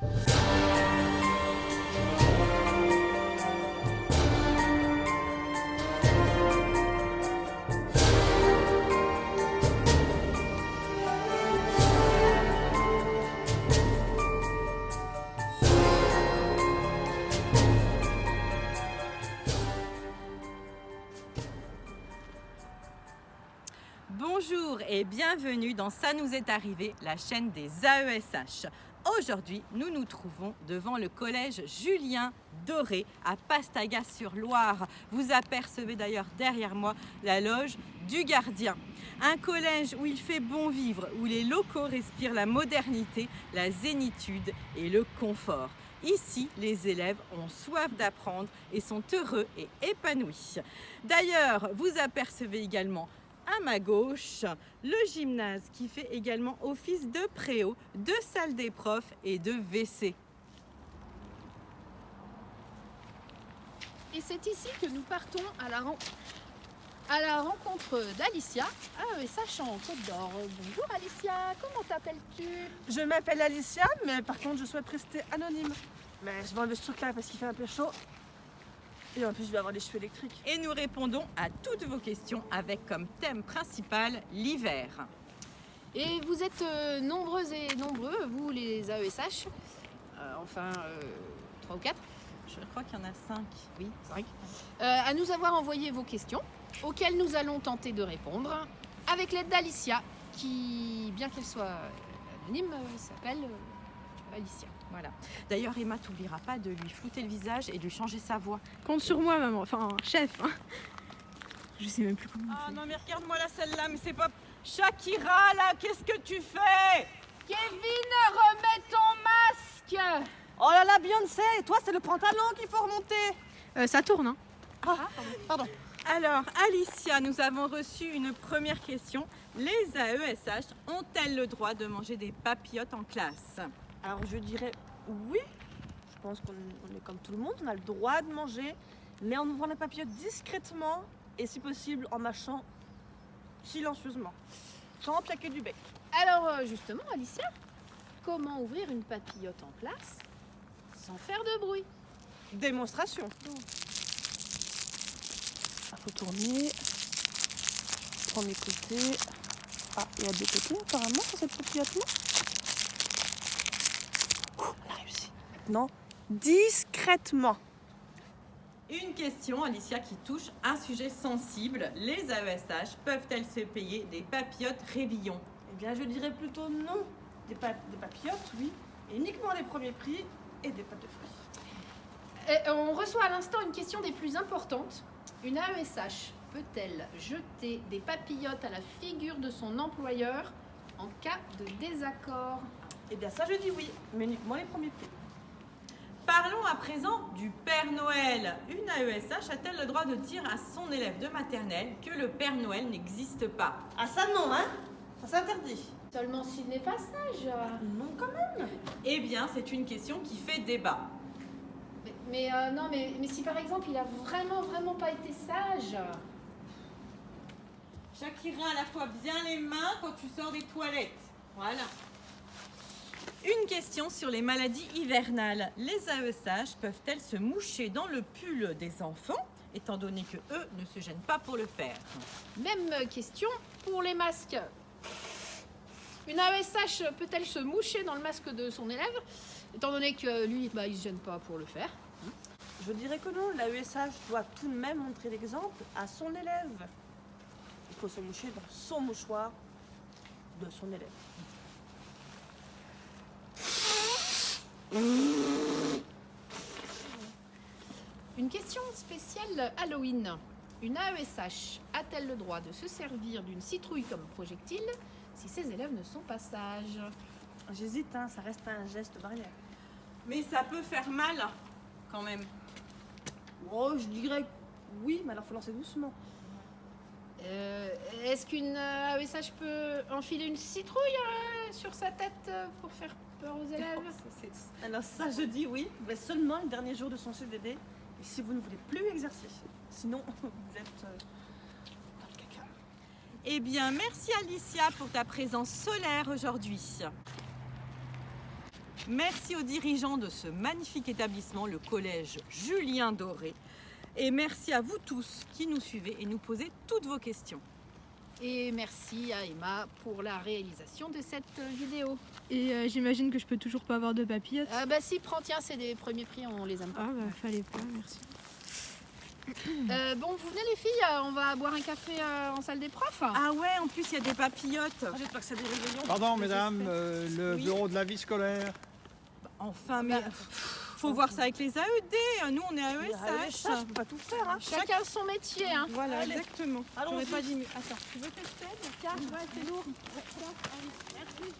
Bonjour et bienvenue dans Ça nous est arrivé, la chaîne des AESH. Aujourd'hui, nous nous trouvons devant le collège Julien Doré à Pastaga-sur-Loire. Vous apercevez d'ailleurs derrière moi la loge du gardien. Un collège où il fait bon vivre, où les locaux respirent la modernité, la zénitude et le confort. Ici, les élèves ont soif d'apprendre et sont heureux et épanouis. D'ailleurs, vous apercevez également à ma gauche, le gymnase qui fait également office de préau, de salle des profs et de WC. Et c'est ici que nous partons à la rencontre d'Alicia, AESH en Côte d'Or. Bonjour Alicia, comment t'appelles-tu? Je m'appelle Alicia, mais par contre je souhaite rester anonyme. Mais je vais enlever ce truc là parce qu'il fait un peu chaud. Et en plus je vais avoir les cheveux électriques. Et nous répondons à toutes vos questions avec comme thème principal l'hiver. Et vous êtes nombreuses et nombreux, vous les AESH, 3 ou 4, Je crois qu'il y en a 5. oui, 5, à nous avoir envoyé vos questions, auxquelles nous allons tenter de répondre, avec l'aide d'Alicia, qui, bien qu'elle soit anonyme, s'appelle Alicia. Voilà. D'ailleurs, Emma, t'oublieras pas de lui flouter le visage et de lui changer sa voix. Compte sur moi maman, enfin chef. Je sais même plus comment on Ah fait. non, mais regarde-moi là, celle-là, mais c'est pas... Shakira, là, qu'est-ce que tu fais? Kevin, remets ton masque! Oh là là Beyoncé, toi c'est le pantalon qu'il faut remonter. Ça tourne, hein? Pardon. Alors, Alicia, nous avons reçu une première question. Les AESH ont-elles le droit de manger des papillotes en classe? Alors je dirais oui. Je pense qu'on est comme tout le monde, on a le droit de manger, mais en ouvrant la papillote discrètement et si possible en mâchant silencieusement, sans claquer du bec. Alors justement, Alicia, comment ouvrir une papillote en classe sans faire de bruit? Démonstration. Il faut tourner. Premier côté. Ah, il y a deux côtés apparemment sur cette papillote-là. On a réussi. Maintenant, discrètement. Une question, Alicia, qui touche un sujet sensible. Les AESH peuvent-elles se payer des papillotes Révillon? Eh bien, je dirais plutôt non. Des papillotes, oui. Et uniquement les premiers prix et des pâtes de fruits. On reçoit à l'instant une question des plus importantes. Une AESH peut-elle jeter des papillotes à la figure de son employeur en cas de désaccord? Eh bien, ça, je dis oui, mais uniquement les premiers prix. Parlons à présent du Père Noël. Une AESH a-t-elle le droit de dire à son élève de maternelle que le Père Noël n'existe pas? Ah, ça, non, hein? Ça s'interdit. Seulement s'il n'est pas sage. Non, quand même. Eh bien, c'est une question qui fait débat. Mais si par exemple il a vraiment pas été sage. Shakira, lave-toi bien les mains quand tu sors des toilettes. Voilà. Une question sur les maladies hivernales. Les AESH peuvent-elles se moucher dans le pull des enfants, étant donné que eux ne se gênent pas pour le faire? Même question pour les masques. Une AESH peut-elle se moucher dans le masque de son élève, étant donné que lui, il ne se gêne pas pour le faire? Je dirais que non, l'AESH doit tout de même montrer l'exemple à son élève. Il faut se moucher dans son mouchoir de son élève. Une question spéciale Halloween. Une AESH a-t-elle le droit de se servir d'une citrouille comme projectile si ses élèves ne sont pas sages? J'hésite, hein, ça reste un geste barrière. Mais ça peut faire mal, quand même. Oh, je dirais oui, mais alors faut lancer doucement. Est-ce qu'une AESH peut enfiler une citrouille sur sa tête pour faire peur aux élèves? Alors ça, je dis oui, mais seulement le dernier jour de son CDD, et si vous ne voulez plus exercer. Sinon, vous êtes dans le caca. Eh bien, merci Alicia pour ta présence solaire aujourd'hui. Merci aux dirigeants de ce magnifique établissement, le collège Julien Doré. Et merci à vous tous qui nous suivez et nous posez toutes vos questions. Et merci à Emma pour la réalisation de cette vidéo. Et j'imagine que je peux toujours pas avoir de papillotes. Bah si, prends, tiens, c'est des premiers prix, on les aime pas. Ah bah fallait pas, merci. Bon, vous venez les filles, on va boire un café en salle des profs. Ah ouais, en plus il y a des papillotes. J'espère que c'est des réveillons. Pardon, mesdames, le Oui. bureau de la vie scolaire. Enfin, mais faut voir ça avec les AED. Nous, on est AESH. Ça, je peux pas tout faire. Hein. Chacun son métier, hein. Voilà, Allez. exactement. Allons-y. J'aurais pas dit mieux. Attends, tu veux que je t'aide? Tiens, ouais, c'est lourd. Ouais, tiens, allez, merci.